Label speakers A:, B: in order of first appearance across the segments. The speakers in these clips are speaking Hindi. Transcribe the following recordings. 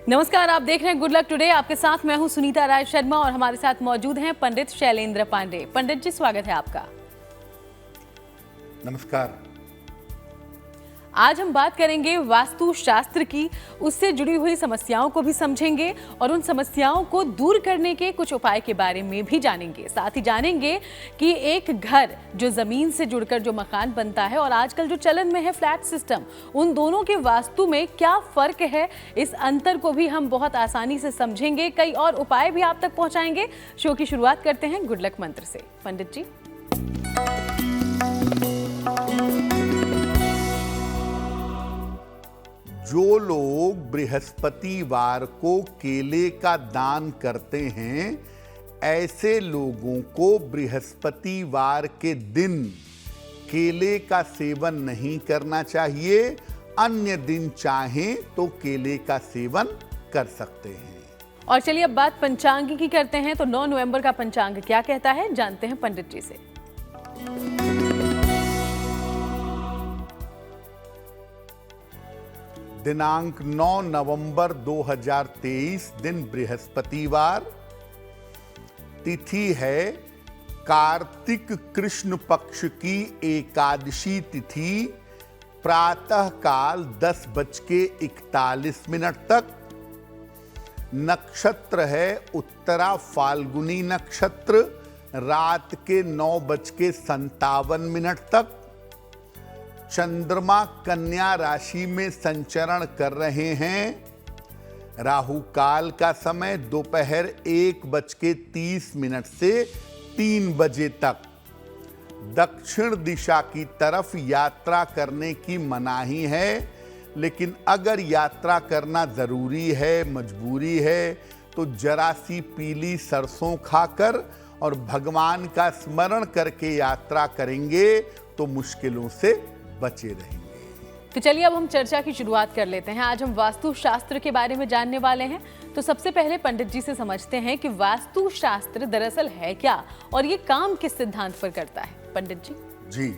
A: नमस्कार, आप देख रहे हैं गुड लक टुडे। आपके साथ मैं हूं सुनीता राय शर्मा और हमारे साथ मौजूद हैं पंडित शैलेंद्र पांडे। पंडित जी, स्वागत है आपका।
B: नमस्कार।
A: आज हम बात करेंगे वास्तु शास्त्र की, उससे जुड़ी हुई समस्याओं को भी समझेंगे और उन समस्याओं को दूर करने के कुछ उपाय के बारे में भी जानेंगे। साथ ही जानेंगे कि एक घर जो जमीन से जुड़कर जो मकान बनता है और आजकल जो चलन में है फ्लैट सिस्टम, उन दोनों के वास्तु में क्या फर्क है, इस अंतर को भी हम बहुत आसानी से समझेंगे। कई और उपाय भी आप तक पहुंचाएंगे। शो की शुरुआत करते हैं गुड लक मंत्र से। पंडित जी,
B: जो लोग बृहस्पतिवार को केले का दान करते हैं, ऐसे लोगों को बृहस्पतिवार के दिन केले का सेवन नहीं करना चाहिए। अन्य दिन चाहें तो केले का सेवन कर सकते हैं।
A: और चलिए अब बात पंचांग की करते हैं। तो 9 नवंबर का पंचांग क्या कहता है, जानते हैं पंडित जी से।
B: दिनांक 9 नवंबर 2023, दिन बृहस्पतिवार, तिथि है कार्तिक कृष्ण पक्ष की एकादशी तिथि, प्रातः काल 10:41 तक। नक्षत्र है उत्तरा फाल्गुनी नक्षत्र, रात के 9:57 तक। चंद्रमा कन्या राशि में संचरण कर रहे हैं। राहु काल का समय दोपहर 1:30 से 3 बजे तक। दक्षिण दिशा की तरफ यात्रा करने की मनाही है, लेकिन अगर यात्रा करना जरूरी है, मजबूरी है, तो जरा सी पीली सरसों खाकर और भगवान का स्मरण करके यात्रा करेंगे तो मुश्किलों से बचे रहेंगे।
A: तो चलिए अब हम चर्चा की शुरुआत कर लेते हैं। आज हम वास्तु शास्त्र के बारे में जानने वाले हैं। तो सबसे पहले पंडित जी से समझते हैं कि वास्तु शास्त्र दरअसल है क्या और ये काम किस सिद्धांत पर करता है। पंडित जी
B: जी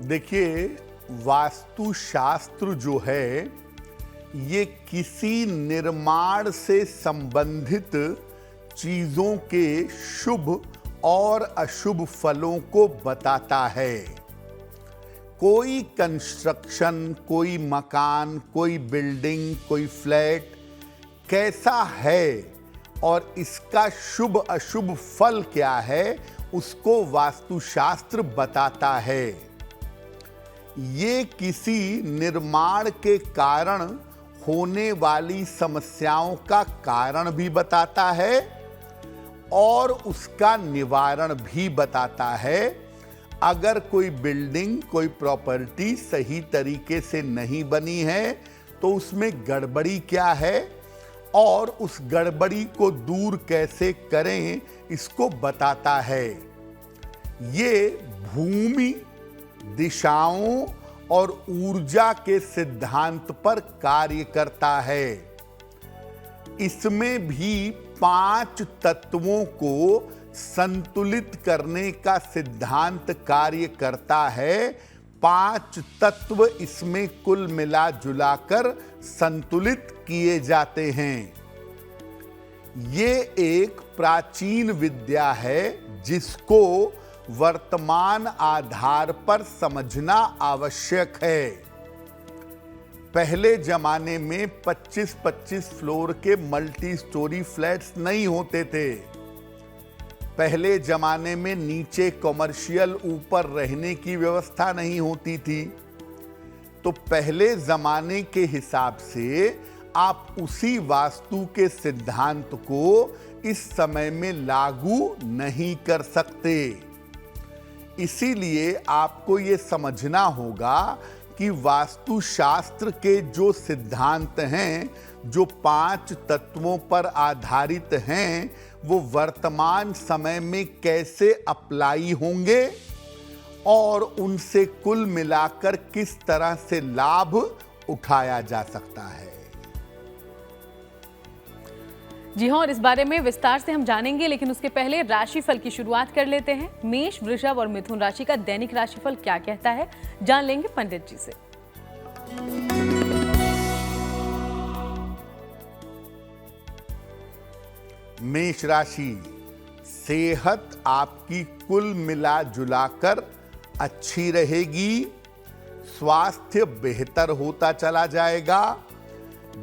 B: देखिए, वास्तु शास्त्र जो है ये किसी निर्माण से संबंधित चीजों के शुभ और अशुभ फलों को बताता है। कोई कंस्ट्रक्शन, कोई मकान, कोई बिल्डिंग, कोई फ्लैट कैसा है और इसका शुभ अशुभ फल क्या है, उसको वास्तुशास्त्र बताता है। ये किसी निर्माण के कारण होने वाली समस्याओं का कारण भी बताता है और उसका निवारण भी बताता है। अगर कोई बिल्डिंग, कोई प्रॉपर्टी सही तरीके से नहीं बनी है तो उसमें गड़बड़ी क्या है और उस गड़बड़ी को दूर कैसे करें, इसको बताता है। ये भूमि, दिशाओं और ऊर्जा के सिद्धांत पर कार्य करता है। इसमें भी 5 तत्वों को संतुलित करने का सिद्धांत कार्य करता है। 5 तत्व इसमें कुल मिला जुलाकर संतुलित किए जाते हैं। ये एक प्राचीन विद्या है जिसको वर्तमान आधार पर समझना आवश्यक है। पहले जमाने में 25-25 फ्लोर के मल्टी स्टोरी फ्लैट्स नहीं होते थे। पहले जमाने में नीचे कॉमर्शियल, ऊपर रहने की व्यवस्था नहीं होती थी। तो पहले जमाने के हिसाब से आप उसी वास्तु के सिद्धांत को इस समय में लागू नहीं कर सकते। इसीलिए आपको ये समझना होगा कि वास्तु शास्त्र के जो सिद्धांत हैं, जो 5 तत्वों पर आधारित हैं, वो वर्तमान समय में कैसे अप्लाई होंगे और उनसे कुल मिलाकर किस तरह से लाभ उठाया जा सकता है।
A: जी हाँ, और इस बारे में विस्तार से हम जानेंगे, लेकिन उसके पहले राशिफल की शुरुआत कर लेते हैं। मेष, वृषभ और मिथुन राशि का दैनिक राशिफल क्या कहता है, जान लेंगे पंडित जी से।
B: मेष राशि, सेहत आपकी कुल मिला जुलाकर अच्छी रहेगी। स्वास्थ्य बेहतर होता चला जाएगा।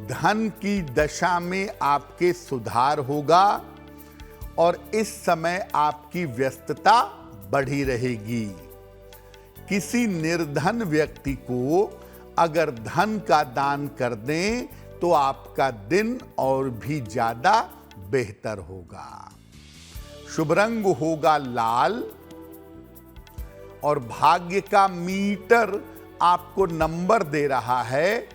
B: धन की दशा में आपके सुधार होगा और इस समय आपकी व्यस्तता बढ़ी रहेगी। किसी निर्धन व्यक्ति को अगर धन का दान कर दें तो आपका दिन और भी ज्यादा बेहतर होगा। शुभ रंग होगा लाल और भाग्य का मीटर आपको नंबर दे रहा है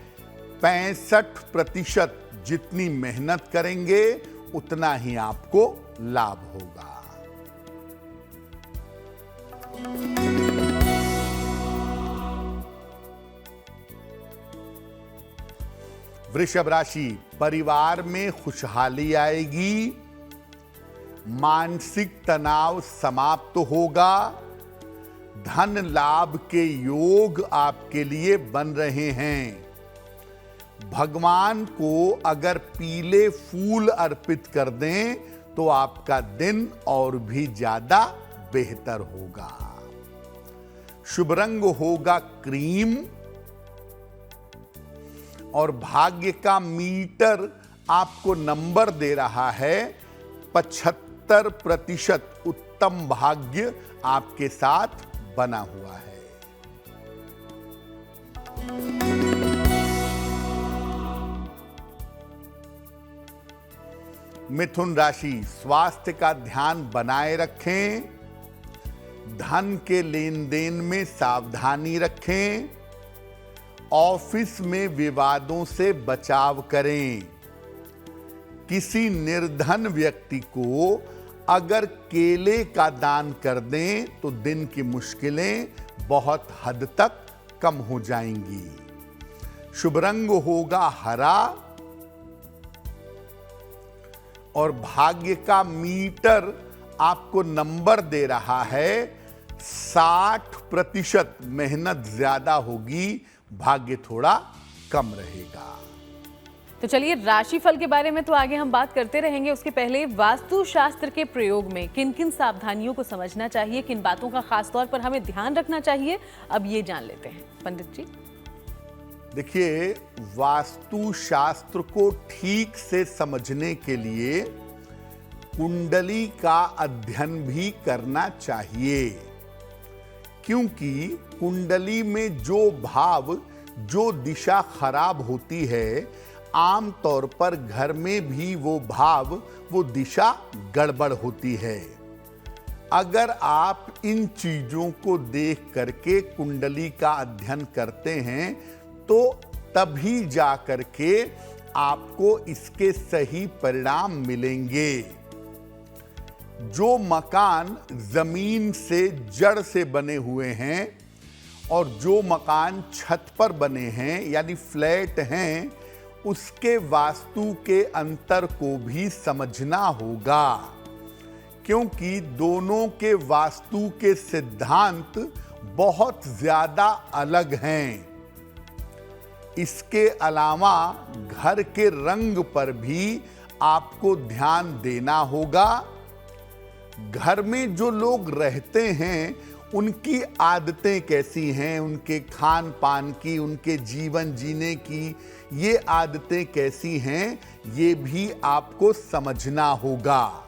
B: 65%। जितनी मेहनत करेंगे उतना ही आपको लाभ होगा। वृषभ राशि, परिवार में खुशहाली आएगी। मानसिक तनाव समाप्त होगा। धन लाभ के योग आपके लिए बन रहे हैं। भगवान को अगर पीले फूल अर्पित कर दें तो आपका दिन और भी ज्यादा बेहतर होगा। शुभ रंग होगा क्रीम और भाग्य का मीटर आपको नंबर दे रहा है 75%। उत्तम भाग्य आपके साथ बना हुआ है। मिथुन राशि, स्वास्थ्य का ध्यान बनाए रखें। धन के लेन देन में सावधानी रखें। ऑफिस में विवादों से बचाव करें। किसी निर्धन व्यक्ति को अगर केले का दान कर दें तो दिन की मुश्किलें बहुत हद तक कम हो जाएंगी। शुभ रंग होगा हरा और भाग्य का मीटर आपको नंबर दे रहा है 60%। मेहनत ज्यादा होगी, भाग्य थोड़ा कम रहेगा।
A: तो चलिए, राशिफल के बारे में तो आगे हम बात करते रहेंगे। उसके पहले वास्तु शास्त्र के प्रयोग में किन किन सावधानियों को समझना चाहिए, किन बातों का खास तौर पर हमें ध्यान रखना चाहिए, अब ये जान लेते हैं पंडित जी।
B: देखिए, वास्तु शास्त्र को ठीक से समझने के लिए कुंडली का अध्ययन भी करना चाहिए, क्योंकि कुंडली में जो भाव, जो दिशा खराब होती है, आमतौर पर घर में भी वो भाव, वो दिशा गड़बड़ होती है। अगर आप इन चीजों को देख करके कुंडली का अध्ययन करते हैं तो तभी जा करके आपको इसके सही परिणाम मिलेंगे। जो मकान जमीन से, जड़ से बने हुए हैं और जो मकान छत पर बने हैं यानी फ्लैट हैं, उसके वास्तु के अंतर को भी समझना होगा, क्योंकि दोनों के वास्तु के सिद्धांत बहुत ज्यादा अलग हैं। इसके अलावा घर के रंग पर भी आपको ध्यान देना होगा। घर में जो लोग रहते हैं उनकी आदतें कैसी हैं, उनके खान पान की, उनके जीवन जीने की ये आदतें कैसी हैं, ये भी आपको समझना होगा।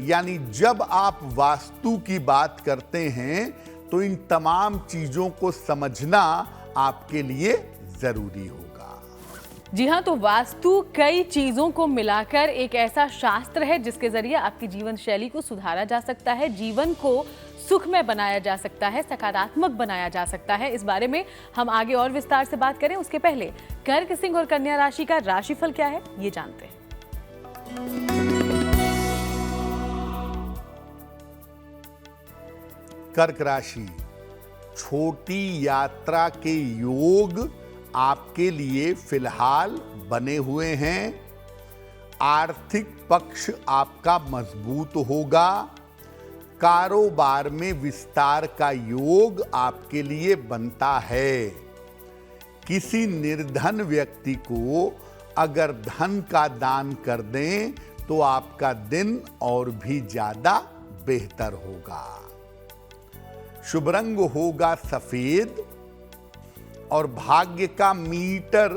B: यानी जब आप वास्तु की बात करते हैं तो इन तमाम चीजों को समझना आपके लिए जरूरी होगा।
A: जी हाँ, तो वास्तु कई चीजों को मिलाकर एक ऐसा शास्त्र है जिसके जरिए आपकी जीवन शैली को सुधारा जा सकता है, जीवन को सुखमय बनाया जा सकता है, सकारात्मक बनाया जा सकता है। इस बारे में हम आगे और विस्तार से बात करें, उसके पहले कर्क, सिंह और कन्या राशि का राशिफल क्या है ये जानते हैं।
B: कर्क राशि, छोटी यात्रा के योग आपके लिए फिलहाल बने हुए हैं। आर्थिक पक्ष आपका मजबूत होगा। कारोबार में विस्तार का योग आपके लिए बनता है। किसी निर्धन व्यक्ति को अगर धन का दान कर दें तो आपका दिन और भी ज्यादा बेहतर होगा। शुभ रंग होगा सफेद और भाग्य का मीटर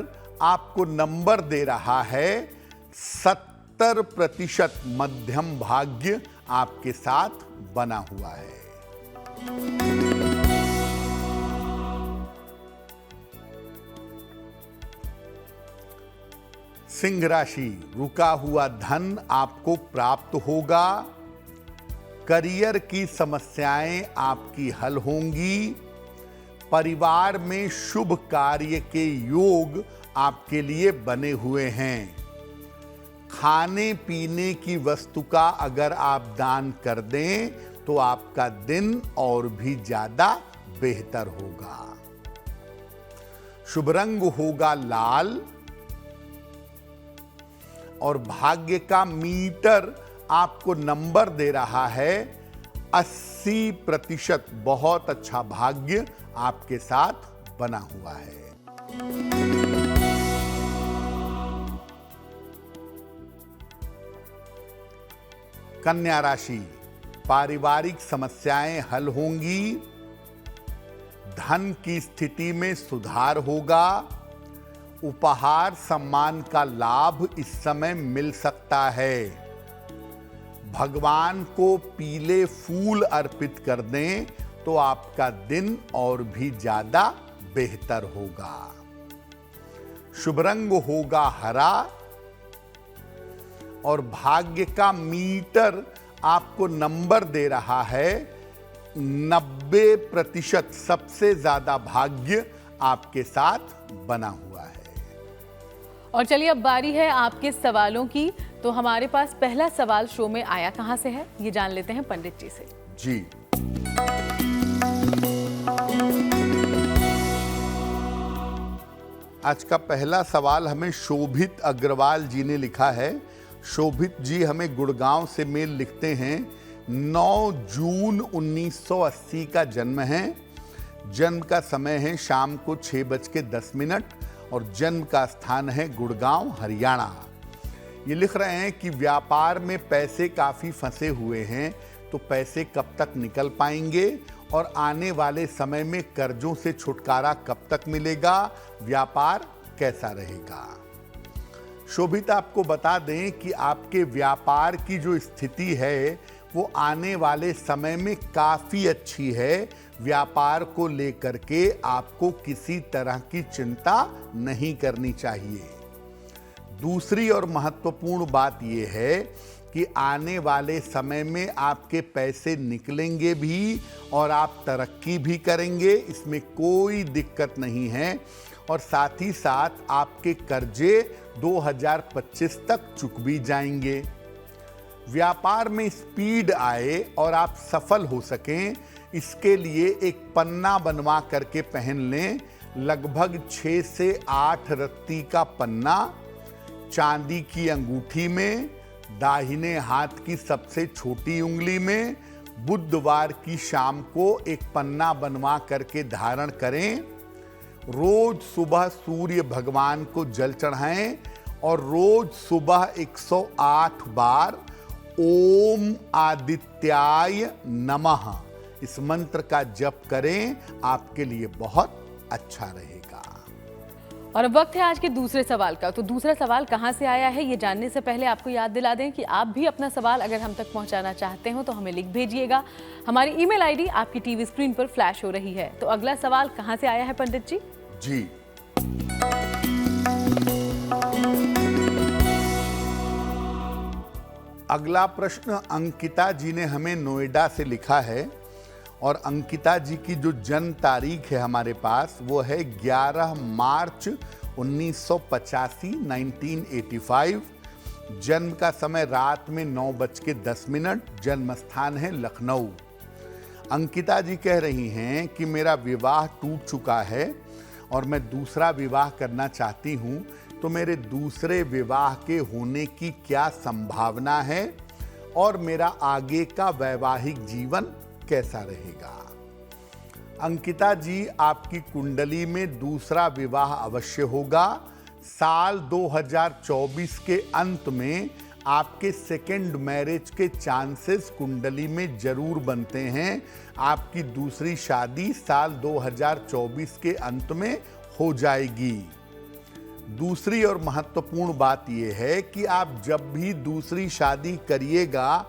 B: आपको नंबर दे रहा है 70% मध्यम भाग्य आपके साथ बना हुआ है। सिंह राशि, रुका हुआ धन आपको प्राप्त होगा। करियर की समस्याएं आपकी हल होंगी। परिवार में शुभ कार्य के योग आपके लिए बने हुए हैं। खाने पीने की वस्तु का अगर आप दान कर दें तो आपका दिन और भी ज्यादा बेहतर होगा। शुभ रंग होगा लाल और भाग्य का मीटर आपको नंबर दे रहा है 80%। बहुत अच्छा भाग्य आपके साथ बना हुआ है। कन्या राशि, पारिवारिक समस्याएं हल होंगी। धन की स्थिति में सुधार होगा। उपहार सम्मान का लाभ इस समय मिल सकता है। भगवान को पीले फूल अर्पित कर दें तो आपका दिन और भी ज्यादा बेहतर होगा। शुभ रंग होगा हरा और भाग्य का मीटर आपको नंबर दे रहा है 90%। सबसे ज्यादा भाग्य आपके साथ बना हुआ है।
A: और चलिए अब बारी है आपके सवालों की। तो हमारे पास पहला सवाल शो में आया कहां से है, ये जान लेते हैं पंडित जी से।
B: जी, आज का पहला सवाल हमें शोभित अग्रवाल जी ने लिखा है। शोभित जी हमें गुड़गांव से मेल लिखते हैं। 9 जून 1980 का जन्म है। जन्म का समय है शाम को 6:10 और जन्म का स्थान है गुड़गांव, हरियाणा। ये लिख रहे हैं कि व्यापार में पैसे काफी फंसे हुए हैं, तो पैसे कब तक निकल पाएंगे और आने वाले समय में कर्जों से छुटकारा कब तक मिलेगा, व्यापार कैसा रहेगा। शोभित आपको बता दें कि आपके व्यापार की जो स्थिति है वो आने वाले समय में काफी अच्छी है। व्यापार को लेकर के आपको किसी तरह की चिंता नहीं करनी चाहिए। दूसरी और महत्वपूर्ण बात यह है कि आने वाले समय में आपके पैसे निकलेंगे भी और आप तरक्की भी करेंगे, इसमें कोई दिक्कत नहीं है। और साथ ही साथ आपके कर्जे 2025 तक चुक भी जाएंगे। व्यापार में स्पीड आए और आप सफल हो सकें, इसके लिए एक पन्ना बनवा करके पहन लें। लगभग 6 से 8 रत्ती का पन्ना चांदी की अंगूठी में, दाहिने हाथ की सबसे छोटी उंगली में, बुधवार की शाम को एक पन्ना बनवा करके धारण करें। रोज सुबह सूर्य भगवान को जल चढ़ाएं और रोज सुबह 108 बार ओम आदित्याय नमः इस मंत्र का जप करें, आपके लिए बहुत अच्छा रहेगा।
A: और अब वक्त है आज के दूसरे सवाल का। तो दूसरा सवाल कहां से आया है ये जानने से पहले आपको याद दिला दें कि आप भी अपना सवाल अगर हम तक पहुंचाना चाहते हो तो हमें लिख भेजिएगा। हमारी ईमेल आईडी आपकी टीवी स्क्रीन पर फ्लैश हो रही है। तो अगला सवाल कहां से आया है पंडित जी?
B: जी, अगला प्रश्न अंकिता जी ने हमें नोएडा से लिखा है और अंकिता जी की जो जन्म तारीख है हमारे पास वो है 11 मार्च 1985, 1985। जन्म का समय रात में 9:10। जन्म स्थान है लखनऊ। अंकिता जी कह रही हैं कि मेरा विवाह टूट चुका है और मैं दूसरा विवाह करना चाहती हूं, तो मेरे दूसरे विवाह के होने की क्या संभावना है और मेरा आगे का वैवाहिक जीवन कैसा रहेगा। अंकिता जी, आपकी कुंडली में दूसरा विवाह अवश्य होगा। साल 2024 के अंत में आपके सेकेंड मैरिज के चांसेस कुंडली में जरूर बनते हैं। आपकी दूसरी शादी साल 2024 के अंत में हो जाएगी। दूसरी और महत्वपूर्ण बात यह है कि आप जब भी दूसरी शादी करिएगा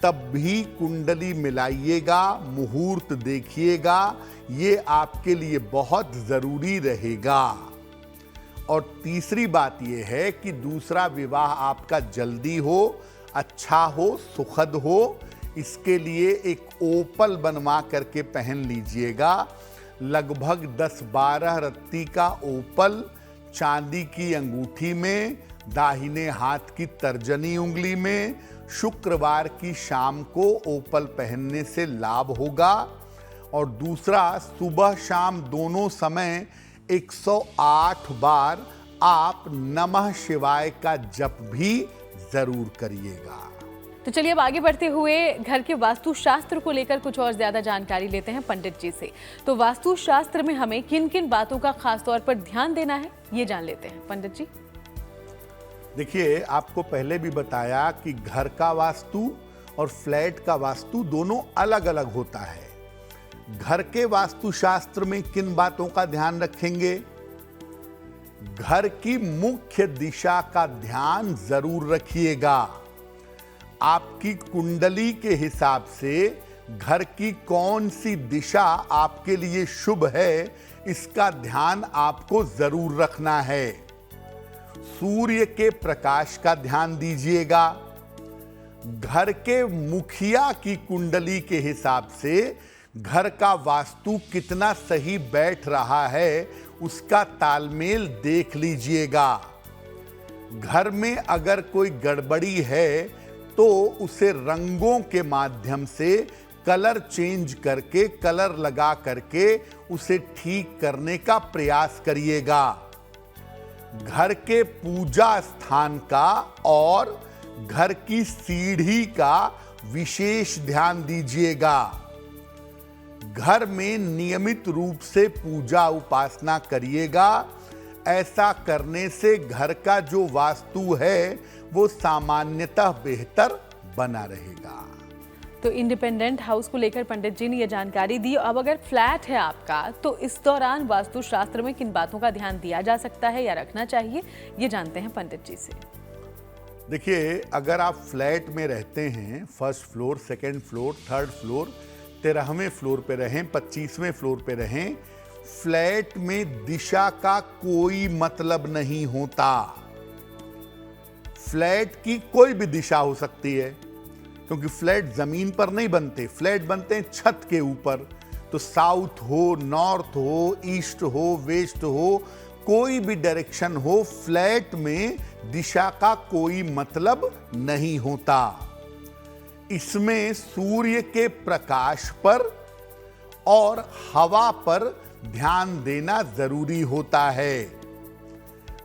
B: तब भी कुंडली मिलाइएगा, मुहूर्त देखिएगा, ये आपके लिए बहुत जरूरी रहेगा। और तीसरी बात यह है कि दूसरा विवाह आपका जल्दी हो, अच्छा हो, सुखद हो, इसके लिए एक ओपल बनवा करके पहन लीजिएगा। लगभग 10-12 रत्ती का ओपल चांदी की अंगूठी में, दाहिने हाथ की तर्जनी उंगली में, शुक्रवार की शाम को ओपल पहनने से लाभ होगा। और दूसरा, सुबह शाम दोनों समय 108 बार आप नमः शिवाय का जप भी जरूर करिएगा।
A: तो चलिए अब आगे बढ़ते हुए घर के वास्तु शास्त्र को लेकर कुछ और ज्यादा जानकारी लेते हैं पंडित जी से। तो वास्तु शास्त्र में हमें किन किन बातों का खास तौर पर ध्यान देना है, ये जान लेते हैं पंडित जी।
B: देखिए, आपको पहले भी बताया कि घर का वास्तु और फ्लैट का वास्तु दोनों अलग अलग होता है। घर के वास्तु शास्त्र में किन बातों का ध्यान रखेंगे? घर की मुख्य दिशा का ध्यान जरूर रखिएगा। आपकी कुंडली के हिसाब से घर की कौन सी दिशा आपके लिए शुभ है, इसका ध्यान आपको जरूर रखना है। सूर्य के प्रकाश का ध्यान दीजिएगा। घर के मुखिया की कुंडली के हिसाब से घर का वास्तु कितना सही बैठ रहा है, उसका तालमेल देख लीजिएगा। घर में अगर कोई गड़बड़ी है तो उसे रंगों के माध्यम से कलर चेंज करके, कलर लगा करके उसे ठीक करने का प्रयास करिएगा। घर के पूजा स्थान का और घर की सीढ़ी का विशेष ध्यान दीजिएगा। घर में नियमित रूप से पूजा उपासना करिएगा। ऐसा करने से घर का जो वास्तु है वो सामान्यतः बेहतर बना रहेगा।
A: तो इंडिपेंडेंट हाउस को लेकर पंडित जी ने यह जानकारी दी। अब अगर फ्लैट है आपका तो इस दौरान वास्तु शास्त्र में किन बातों का ध्यान दिया जा सकता है या रखना चाहिए, ये जानते हैं पंडित जी से।
B: देखिए, अगर आप फ्लैट में रहते हैं, first floor, second floor, third floor, 13वें फ्लोर पे रहें, 25वें फ्लोर पे रहें, फ्लैट में दिशा का कोई मतलब नहीं होता। फ्लैट की कोई भी दिशा हो सकती है, क्योंकि फ्लैट जमीन पर नहीं बनते, फ्लैट बनते हैं छत के ऊपर। तो साउथ हो, नॉर्थ हो, ईस्ट हो, वेस्ट हो, कोई भी डायरेक्शन हो, फ्लैट में दिशा का कोई मतलब नहीं होता। इसमें सूर्य के प्रकाश पर और हवा पर ध्यान देना जरूरी होता है।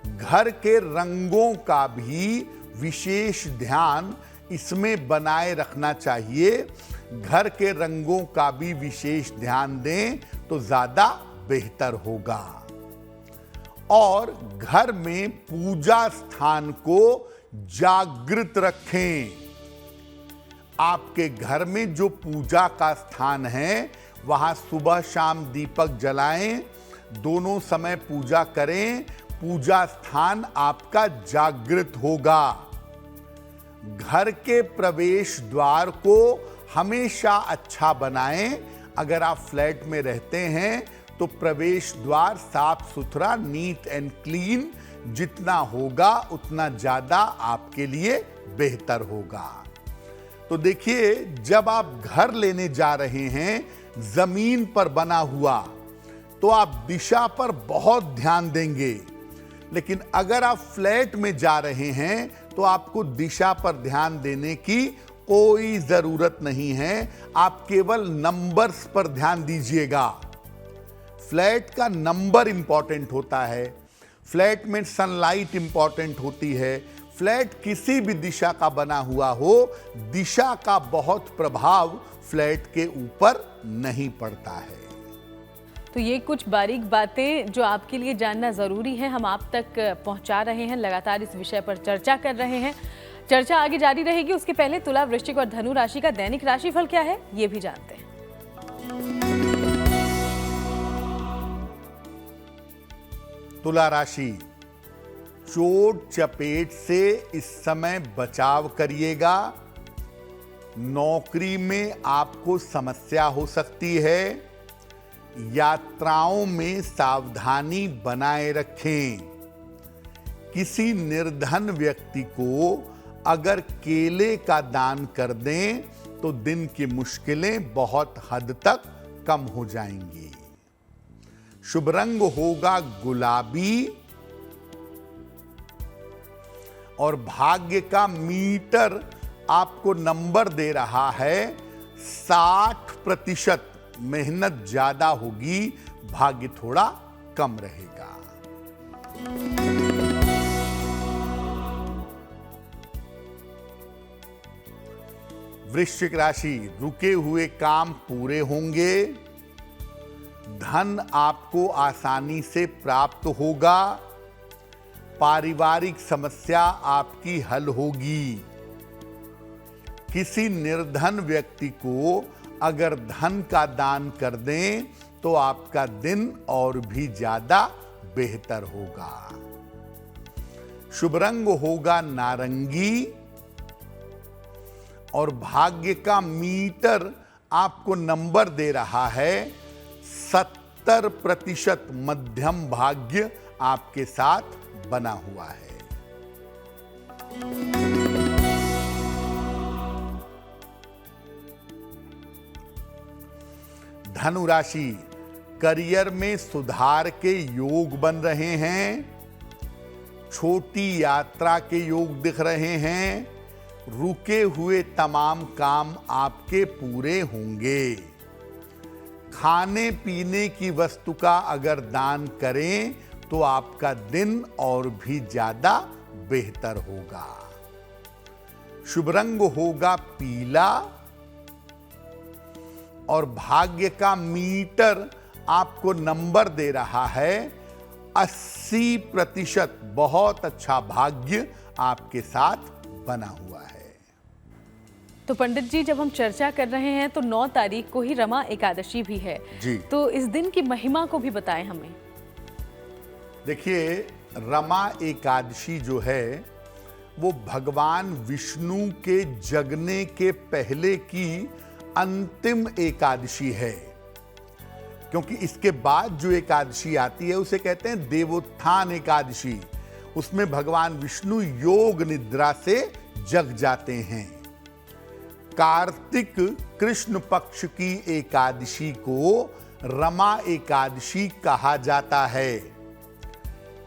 B: घर के रंगों का भी विशेष ध्यान इसमें बनाए रखना चाहिए। घर के रंगों का भी विशेष ध्यान दें तो ज्यादा बेहतर होगा। और घर में पूजा स्थान को जागृत रखें। आपके घर में जो पूजा का स्थान है वहां सुबह शाम दीपक जलाएं, दोनों समय पूजा करें। पूजा स्थान आपका जागृत होगा। घर के प्रवेश द्वार को हमेशा अच्छा बनाएं। अगर आप फ्लैट में रहते हैं तो प्रवेश द्वार साफ सुथरा, नीट एंड क्लीन जितना होगा उतना ज्यादा आपके लिए बेहतर होगा। तो देखिए, जब आप घर लेने जा रहे हैं जमीन पर बना हुआ, तो आप दिशा पर बहुत ध्यान देंगे। लेकिन अगर आप फ्लैट में जा रहे हैं तो आपको दिशा पर ध्यान देने की कोई जरूरत नहीं है। आप केवल नंबर्स पर ध्यान दीजिएगा। फ्लैट का नंबर इंपॉर्टेंट होता है, फ्लैट में सनलाइट इंपॉर्टेंट होती है। फ्लैट किसी भी दिशा का बना हुआ हो, दिशा का बहुत प्रभाव फ्लैट के ऊपर नहीं पड़ता है।
A: तो ये कुछ बारीक बातें जो आपके लिए जानना ज़रूरी है, हम आप तक पहुंचा रहे हैं, लगातार इस विषय पर चर्चा कर रहे हैं। चर्चा आगे जारी रहेगी, उसके पहले तुला, वृश्चिक और धनु राशि का दैनिक राशिफल क्या है ये भी जानते हैं।
B: तुला राशि, चोट चपेट से इस समय बचाव करिएगा। नौकरी में आपको समस्या हो सकती है। यात्राओं में सावधानी बनाए रखें। किसी निर्धन व्यक्ति को अगर केले का दान कर दें तो दिन की मुश्किलें बहुत हद तक कम हो जाएंगी। शुभ रंग होगा गुलाबी और भाग्य का मीटर आपको नंबर दे रहा है 60%। मेहनत ज्यादा होगी, भाग्य थोड़ा कम रहेगा। वृश्चिक राशि, रुके हुए काम पूरे होंगे। धन आपको आसानी से प्राप्त होगा। पारिवारिक समस्या आपकी हल होगी। किसी निर्धन व्यक्ति को अगर धन का दान कर दें तो आपका दिन और भी ज्यादा बेहतर होगा। शुभ रंग होगा नारंगी और भाग्य का मीटर आपको नंबर दे रहा है 70%। मध्यम भाग्य आपके साथ बना हुआ है। धनु राशि, करियर में सुधार के योग बन रहे हैं। छोटी यात्रा के योग दिख रहे हैं। रुके हुए तमाम काम आपके पूरे होंगे। खाने पीने की वस्तु का अगर दान करें तो आपका दिन और भी ज्यादा बेहतर होगा। शुभ रंग होगा पीला और भाग्य का मीटर आपको नंबर दे रहा है 80%। बहुत अच्छा भाग्य आपके साथ बना हुआ है।
A: तो पंडित जी, जब हम चर्चा कर रहे हैं तो 9 तारीख को ही रमा एकादशी भी है
B: जी।
A: तो इस दिन की महिमा को भी बताएं हमें।
B: देखिए, रमा एकादशी जो है वो भगवान विष्णु के जगने के पहले की अंतिम एकादशी है, क्योंकि इसके बाद जो एकादशी आती है उसे कहते हैं देवोत्थान एकादशी। उसमें भगवान विष्णु योग निद्रा से जग जाते हैं। कार्तिक कृष्ण पक्ष की एकादशी को रमा एकादशी कहा जाता है।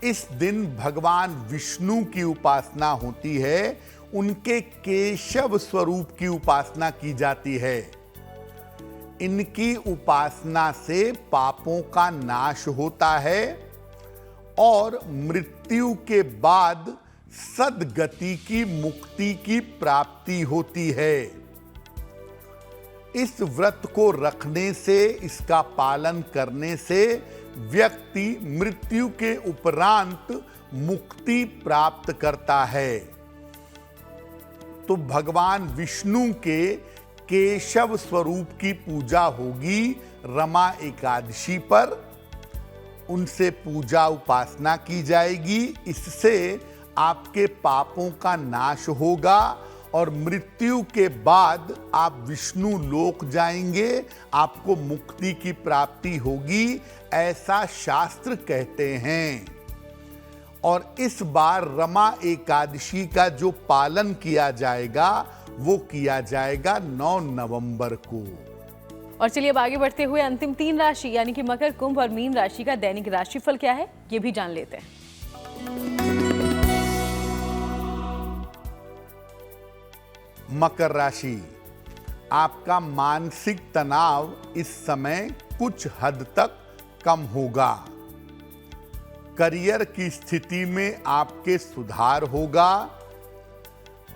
B: इस दिन भगवान विष्णु की उपासना होती है। उनके केशव स्वरूप की उपासना की जाती है। इनकी उपासना से पापों का नाश होता है और मृत्यु के बाद सद्गति की मुक्ति की प्राप्ति होती है। इस व्रत को रखने से, इसका पालन करने से व्यक्ति मृत्यु के उपरांत मुक्ति प्राप्त करता है। तो भगवान विष्णु के केशव स्वरूप की पूजा होगी रमा एकादशी पर। उनसे पूजा उपासना की जाएगी। इससे आपके पापों का नाश होगा और मृत्यु के बाद आप विष्णु लोक जाएंगे। आपको मुक्ति की प्राप्ति होगी, ऐसा शास्त्र कहते हैं। और इस बार रमा एकादशी का जो पालन किया जाएगा वो किया जाएगा 9 नवंबर को।
A: और चलिए अब आगे बढ़ते हुए अंतिम 3 राशि यानी कि मकर, कुंभ और मीन राशि का दैनिक राशिफल क्या है ये भी जान लेते हैं।
B: मकर राशि, आपका मानसिक तनाव इस समय कुछ हद तक कम होगा। करियर की स्थिति में आपके सुधार होगा।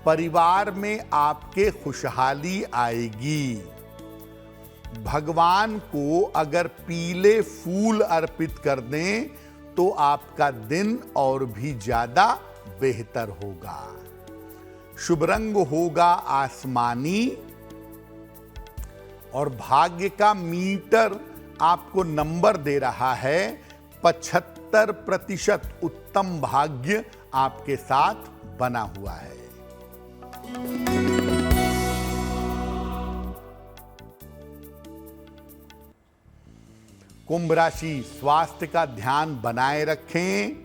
B: परिवार में आपके खुशहाली आएगी। भगवान को अगर पीले फूल अर्पित कर दें तो आपका दिन और भी ज्यादा बेहतर होगा। शुभ रंग होगा आसमानी और भाग्य का मीटर आपको नंबर दे रहा है 75% उत्तम भाग्य आपके साथ बना हुआ है। कुंभ राशि, स्वास्थ्य का ध्यान बनाए रखें,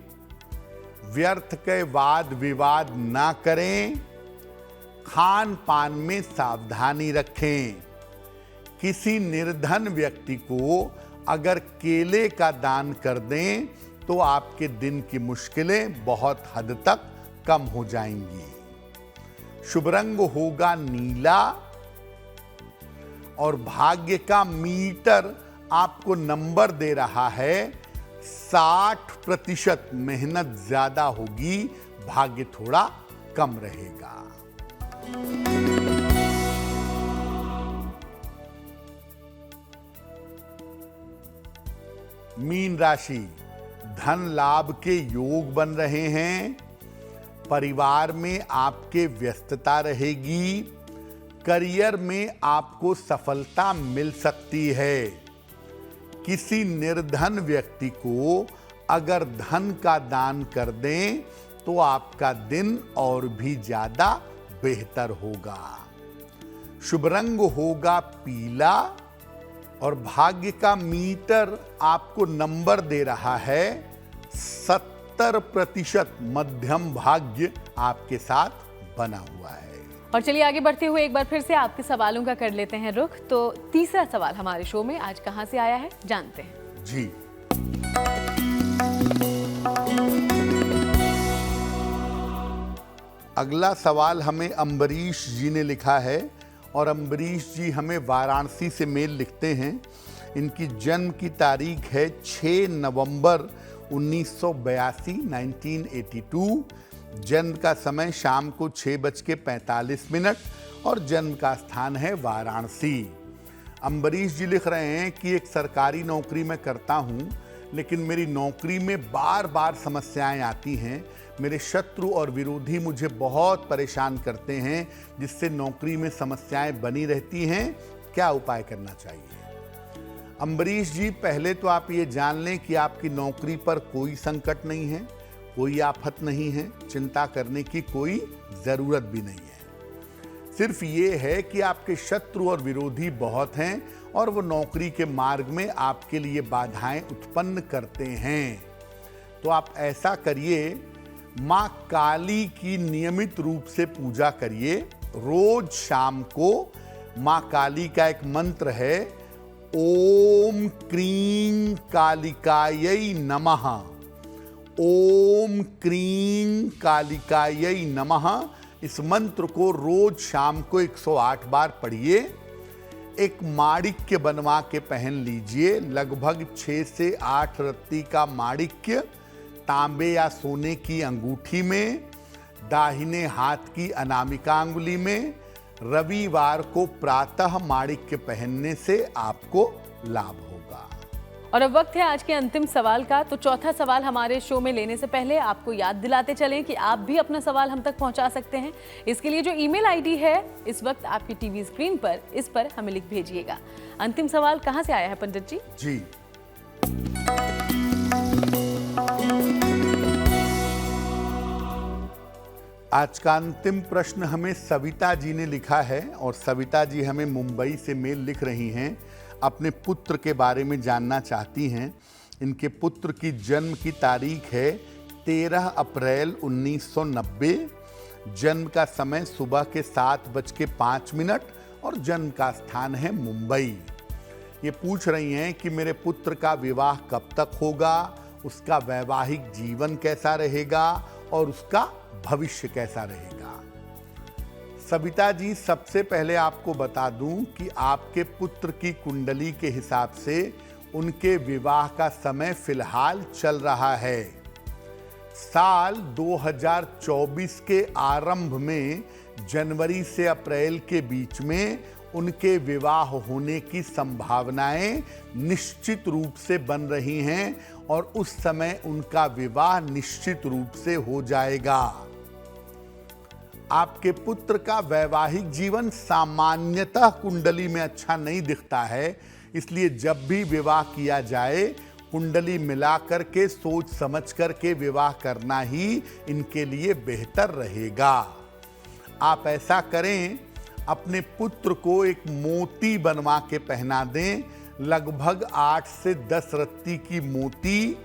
B: व्यर्थ के वाद विवाद ना करें, खान पान में सावधानी रखें। किसी निर्धन व्यक्ति को अगर केले का दान कर दें तो आपके दिन की मुश्किलें बहुत हद तक कम हो जाएंगी। शुभ रंग होगा नीला और भाग्य का मीटर आपको नंबर दे रहा है 60%। मेहनत ज्यादा होगी, भाग्य थोड़ा कम रहेगा। मीन राशि, धन लाभ के योग बन रहे हैं, परिवार में आपके व्यस्तता रहेगी, करियर में आपको सफलता मिल सकती है। किसी निर्धन व्यक्ति को अगर धन का दान कर दें तो आपका दिन और भी ज्यादा बेहतर होगा। शुभ रंग होगा पीला और भाग्य का मीटर आपको नंबर दे रहा है 70%। मध्यम भाग्य आपके साथ बना हुआ है।
A: और चलिए आगे बढ़ते हुए एक बार फिर से आपके सवालों का कर लेते हैं रुख। तो तीसरा सवाल हमारे शो में आज कहां से आया है, जानते हैं।
B: जी, अगला सवाल हमें अम्बरीश जी ने लिखा है और अम्बरीश जी हमें वाराणसी से मेल लिखते हैं। इनकी जन्म की तारीख है 6 नवंबर 1982, 1982। जन्म का समय शाम को 6:45 और जन्म का स्थान है वाराणसी। अम्बरीश जी लिख रहे हैं कि एक सरकारी नौकरी में करता हूं, लेकिन मेरी नौकरी में बार बार समस्याएं आती हैं। मेरे शत्रु और विरोधी मुझे बहुत परेशान करते हैं, जिससे नौकरी में समस्याएं बनी रहती हैं। क्या उपाय करना चाहिए? अम्बरीश जी, पहले तो आप ये जान लें कि आपकी नौकरी पर कोई संकट नहीं है, कोई आफत नहीं है, चिंता करने की कोई जरूरत भी नहीं है। सिर्फ ये है कि आपके शत्रु और विरोधी बहुत हैं और वो नौकरी के मार्ग में आपके लिए बाधाएं उत्पन्न करते हैं। तो आप ऐसा करिए, मां काली की नियमित रूप से पूजा करिए। रोज शाम को मां काली का एक मंत्र है, ओम क्रीं कालिकायै नमः। ओम क्रीं कालिकायै नमः। इस मंत्र को रोज शाम को 108 बार पढ़िए। एक माणिक्य बनवा के पहन लीजिए, लगभग 6 से 8 रत्ती का माणिक्य तांबे या सोने की अंगूठी में, दाहिने हाथ की अनामिका अंगुली में। रविवार को प्रातः माणिक्य पहनने से आपको लाभ होगा।
A: और अब वक्त है आज के अंतिम सवाल का। तो चौथा सवाल हमारे शो में लेने से पहले आपको याद दिलाते चलें कि आप भी अपना सवाल हम तक पहुंचा सकते हैं। इसके लिए जो ईमेल आईडी है इस वक्त आपकी टीवी स्क्रीन पर, इस पर हमें लिख भेजिएगा। अंतिम सवाल कहां से आया है पंडित जी?
B: जी, आज का अंतिम प्रश्न हमें सविता जी ने लिखा है और सविता जी हमें मुंबई से मेल लिख रही हैं। अपने पुत्र के बारे में जानना चाहती हैं। इनके पुत्र की जन्म की तारीख है 13 अप्रैल 1990। जन्म का समय सुबह के 7:05 और जन्म का स्थान है मुंबई। ये पूछ रही हैं कि मेरे पुत्र का विवाह कब तक होगा, उसका वैवाहिक जीवन कैसा रहेगा और उसका भविष्य कैसा रहेगा। सविता जी, सबसे पहले आपको बता दूं कि आपके पुत्र की कुंडली के हिसाब से उनके विवाह का समय फिलहाल चल रहा है। साल 2024 के आरंभ में जनवरी से अप्रैल के बीच में उनके विवाह होने की संभावनाएं निश्चित रूप से बन रही हैं और उस समय उनका विवाह निश्चित रूप से हो जाएगा। आपके पुत्र का वैवाहिक जीवन सामान्यतः कुंडली में अच्छा नहीं दिखता है, इसलिए जब भी विवाह किया जाए कुंडली मिलाकर के सोच समझ कर के विवाह करना ही इनके लिए बेहतर रहेगा। आप ऐसा करें, अपने पुत्र को एक मोती बनवा के पहना दें। लगभग 8 से 10 रत्ती की मोती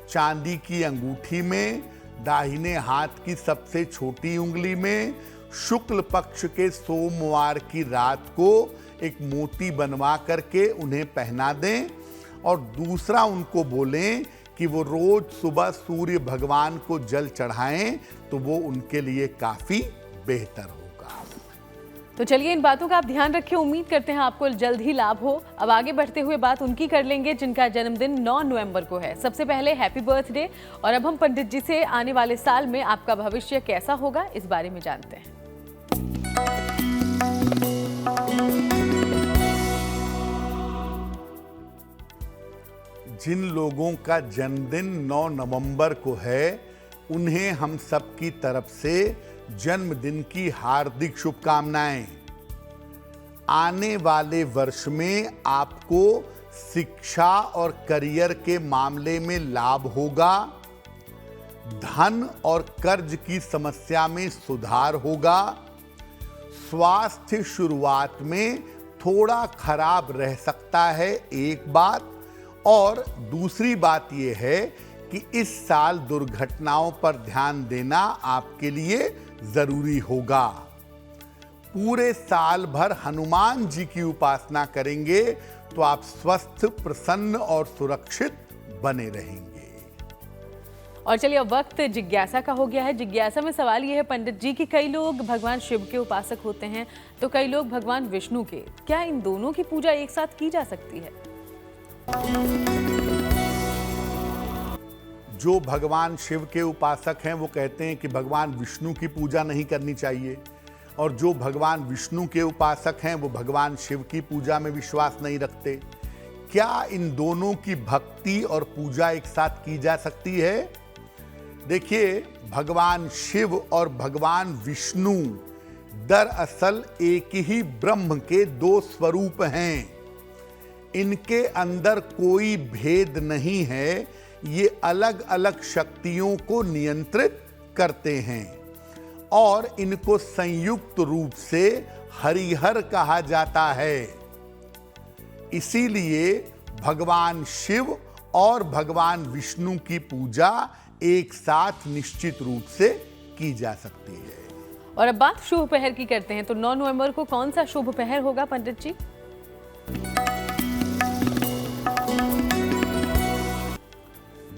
B: चांदी की अंगूठी में, दाहिने हाथ की सबसे छोटी उंगली में, शुक्ल पक्ष के सोमवार की रात को एक मोती बनवा करके उन्हें पहना दें और दूसरा उनको बोलें कि वो रोज सुबह सूर्य भगवान को जल चढ़ाएं, तो वो उनके लिए काफी बेहतर होगा।
A: तो चलिए, इन बातों का आप ध्यान रखिए। उम्मीद करते हैं आपको जल्द ही लाभ हो। अब आगे बढ़ते हुए बात उनकी कर लेंगे जिनका जन्मदिन 9 नवंबर को है। सबसे पहले हैप्पी बर्थडे। और अब हम पंडित जी से आने वाले साल में आपका भविष्य कैसा होगा इस बारे में जानते हैं।
B: जिन लोगों का जन्मदिन 9 नवंबर को है, उन्हें हम सब की तरफ से जन्मदिन की हार्दिक शुभकामनाएं। आने वाले वर्ष में आपको शिक्षा और करियर के मामले में लाभ होगा। धन और कर्ज की समस्या में सुधार होगा। स्वास्थ्य शुरुआत में थोड़ा खराब रह सकता है, एक बात। और दूसरी बात यह है कि इस साल दुर्घटनाओं पर ध्यान देना आपके लिए जरूरी होगा। पूरे साल भर हनुमान जी की उपासना करेंगे तो आप स्वस्थ, प्रसन्न और सुरक्षित बने रहेंगे।
A: और चलिए, अब वक्त जिज्ञासा का हो गया है। जिज्ञासा में सवाल यह है पंडित जी कि कई लोग भगवान शिव के उपासक होते हैं तो कई लोग भगवान विष्णु के। क्या इन दोनों की पूजा एक साथ की जा सकती है?
B: जो भगवान शिव के उपासक हैं वो कहते हैं कि भगवान विष्णु की पूजा नहीं करनी चाहिए, और जो भगवान विष्णु के उपासक हैं वो भगवान शिव की पूजा में विश्वास नहीं रखते। क्या इन दोनों की भक्ति और पूजा एक साथ की जा सकती है? देखिए, भगवान शिव और भगवान विष्णु दरअसल एक ही ब्रह्म के दो स्वरूप हैं। इनके अंदर कोई भेद नहीं है। ये अलग अलग शक्तियों को नियंत्रित करते हैं और इनको संयुक्त रूप से हरिहर कहा जाता है। इसीलिए भगवान शिव और भगवान विष्णु की पूजा एक साथ निश्चित रूप से की जा सकती है।
A: और अब बात शुभ पहर की करते हैं। तो 9 नवंबर को कौन सा शुभ पहर होगा पंडित जी?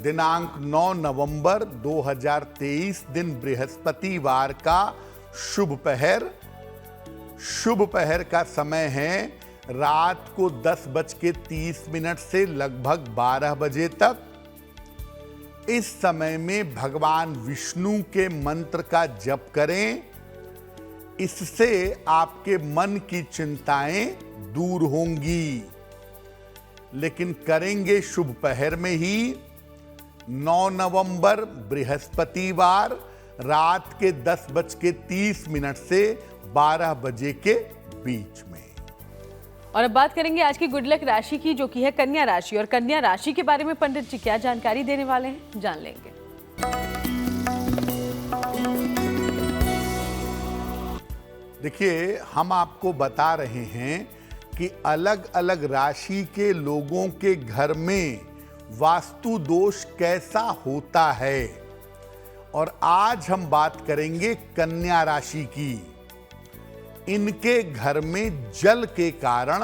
B: दिनांक 9 नवंबर 2023 दिन बृहस्पतिवार का शुभ पहर। शुभ पहर का समय है रात को 10:30 से लगभग 12 बजे तक। इस समय में भगवान विष्णु के मंत्र का जप करें। इससे आपके मन की चिंताएं दूर होंगी। लेकिन करेंगे शुभ पहर में ही। 9 नवंबर बृहस्पतिवार रात के 10:30 से 12 बजे के बीच में।
A: और अब बात करेंगे आज की गुड लक राशि की, जो कि है कन्या राशि। और कन्या राशि के बारे में पंडित जी क्या जानकारी देने वाले हैं, जान लेंगे।
B: देखिए, हम आपको बता रहे हैं कि अलग अलग राशि के लोगों के घर में वास्तु दोष कैसा होता है। और आज हम बात करेंगे कन्या राशि की। इनके घर में जल के कारण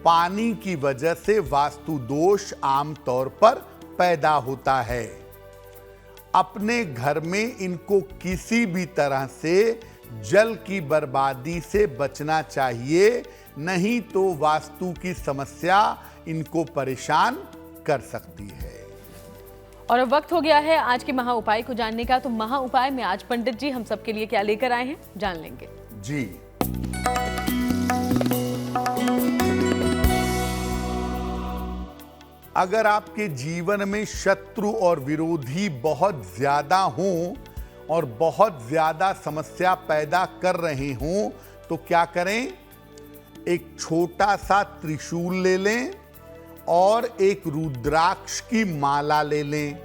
B: पानी की वजह से वास्तु दोष आमतौर पर पैदा होता है। अपने घर में इनको किसी भी तरह से जल की बर्बादी से बचना चाहिए, नहीं तो वास्तु की समस्या इनको परेशान कर सकती है।
A: और अब वक्त हो गया है आज के महा उपाय को जानने का। तो महा उपाय में आज पंडित जी हम सबके लिए क्या लेकर आए हैं, जान लेंगे।
B: जी, अगर आपके जीवन में शत्रु और विरोधी बहुत ज्यादा हों और बहुत ज्यादा समस्या पैदा कर रहे हों तो क्या करें? एक छोटा सा त्रिशूल ले लें और एक रुद्राक्ष की माला ले लें।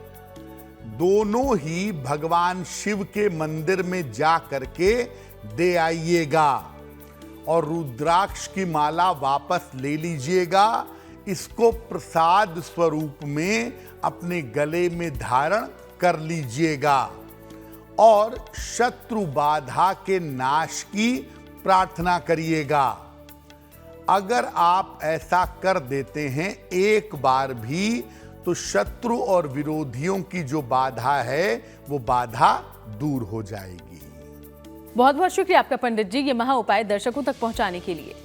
B: दोनों ही भगवान शिव के मंदिर में जा करके दे आइएगा और रुद्राक्ष की माला वापस ले लीजिएगा। इसको प्रसाद स्वरूप में अपने गले में धारण कर लीजिएगा और शत्रु बाधा के नाश की प्रार्थना करिएगा। अगर आप ऐसा कर देते हैं एक बार भी तो शत्रु और विरोधियों की जो बाधा है वो बाधा दूर हो जाएगी।
A: बहुत बहुत शुक्रिया आपका पंडित जी, ये महा उपाय दर्शकों तक पहुंचाने के लिए।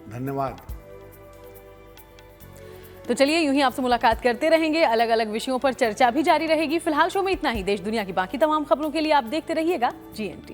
B: धन्यवाद।
A: तो चलिए यूं ही आपसे मुलाकात करते रहेंगे, अलग अलग विषयों पर चर्चा भी जारी रहेगी। फिलहाल शो में इतना ही। देश दुनिया की बाकी तमाम खबरों के लिए आप देखते रहिएगा GNT।